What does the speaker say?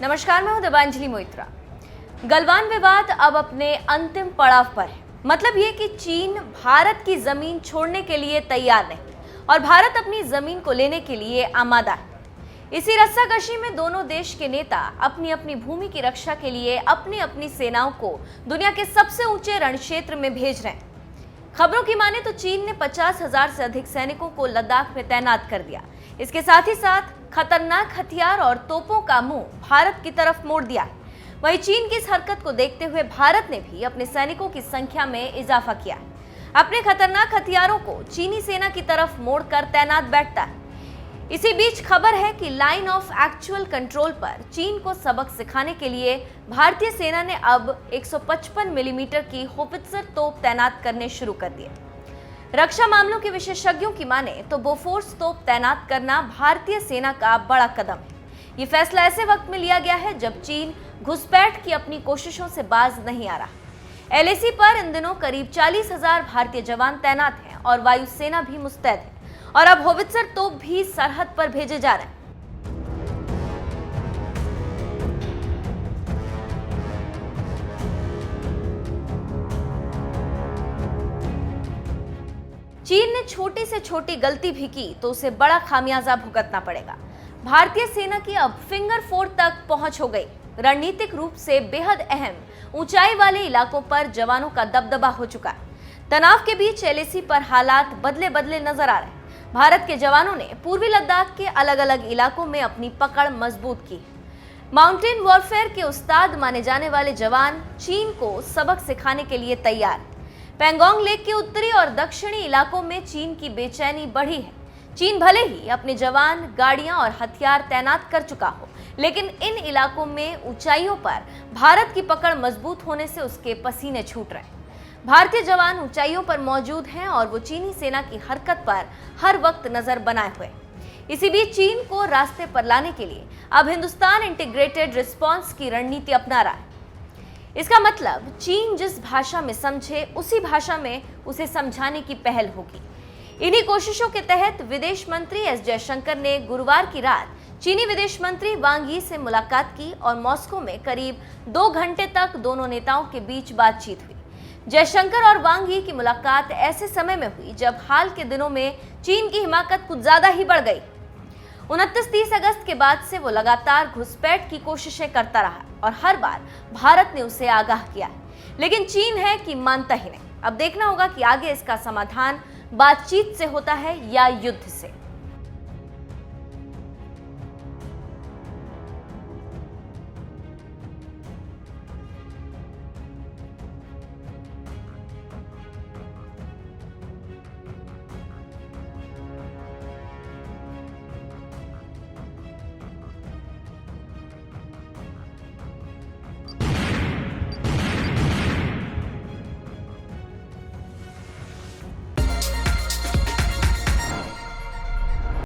नमस्कार, मैं हूं देवांजलि मोइत्रा। गलवान विवाद अब अपने अंतिम पड़ाव पर है। मतलब ये कि चीन भारत की जमीन छोड़ने के लिए तैयार नहीं और भारत अपनी जमीन को लेने के लिए आमादा है। इसी रस्साकशी में दोनों देश के नेता अपनी अपनी भूमि की रक्षा के लिए अपनी अपनी सेनाओं को दुनिया के सबसे ऊंचे रणक्षेत्र में भेज रहे हैं। खबरों की माने तो चीन ने 50,000 से अधिक सैनिकों को लद्दाख में तैनात कर दिया। इसके साथ ही साथ खतरनाक हथियार और तोपों का मुंह भारत की तरफ मोड़ दिया है। वहीं चीन की इस हरकत को देखते हुए भारत ने भी अपने सैनिकों की संख्या में इजाफा किया है। अपने खतरनाक हथियारों को चीनी सेना की तरफ मोड़कर तैनात बैठता है। इसी बीच खबर है कि लाइन ऑफ एक्चुअल कंट्रोल पर चीन को सबक सिखाने के लिए भारतीय सेना ने अब 155 मिलीमीटर की होवित्जर तोप तैनात करने शुरू कर दिए। रक्षा मामलों के विशेषज्ञों की माने तो बोफोर्स तोप तैनात करना भारतीय सेना का बड़ा कदम है। ये फैसला ऐसे वक्त में लिया गया है जब चीन घुसपैठ की अपनी कोशिशों से बाज नहीं आ रहा। एलएसी पर इन दिनों करीब 40,000 भारतीय जवान तैनात हैं और वायुसेना भी मुस्तैद है और अब होवित्जर तोप भी सरहद पर भेजे जा रहे हैं। चीन ने छोटी से छोटी गलती भी की तो उसे बड़ा खामियाजा भुगतना पड़ेगा। भारतीय सेना की अब फिंगर फोर तक पहुंच हो गई। रणनीतिक रूप से बेहद अहम ऊंचाई वाले इलाकों पर जवानों का दबदबा हो चुका है। तनाव के बीच एलएसी पर हालात बदले बदले नजर आ रहे हैं। भारत के जवानों ने पूर्वी लद्दाख के अलग अलग इलाकों में अपनी पकड़ मजबूत की। माउंटेन वॉरफेयर के उस्ताद माने जाने वाले जवान चीन को सबक सिखाने के लिए तैयार। पैंगोंग लेक के उत्तरी और दक्षिणी इलाकों में चीन की बेचैनी बढ़ी है। चीन भले ही अपने जवान, गाड़ियां और हथियार तैनात कर चुका हो, लेकिन इन इलाकों में ऊंचाइयों पर भारत की पकड़ मजबूत होने से उसके पसीने छूट रहे हैं। भारतीय जवान ऊंचाइयों पर मौजूद हैं और वो चीनी सेना की हरकत पर हर वक्त नजर बनाए हुए। इसी बीच चीन को रास्ते पर लाने के लिए अब हिंदुस्तान इंटीग्रेटेड रिस्पॉन्स की रणनीति अपना रहा है। इसका मतलब चीन जिस भाषा में समझे उसी भाषा में उसे समझाने की पहल होगी। इन्हीं कोशिशों के तहत विदेश मंत्री एस जयशंकर ने गुरुवार की रात चीनी विदेश मंत्री वांग यी से मुलाकात की और मॉस्को में करीब 2 घंटे तक दोनों नेताओं के बीच बातचीत हुई। जयशंकर और वांग यी की मुलाकात ऐसे समय में हुई जब हाल के दिनों में चीन की हिमाकत कुछ ज्यादा ही बढ़ गई। 29-30 अगस्त के बाद से वो लगातार घुसपैठ की कोशिशें करता रहा और हर बार भारत ने उसे आगाह किया, लेकिन चीन है कि मानता ही नहीं। अब देखना होगा कि आगे इसका समाधान बातचीत से होता है या युद्ध से।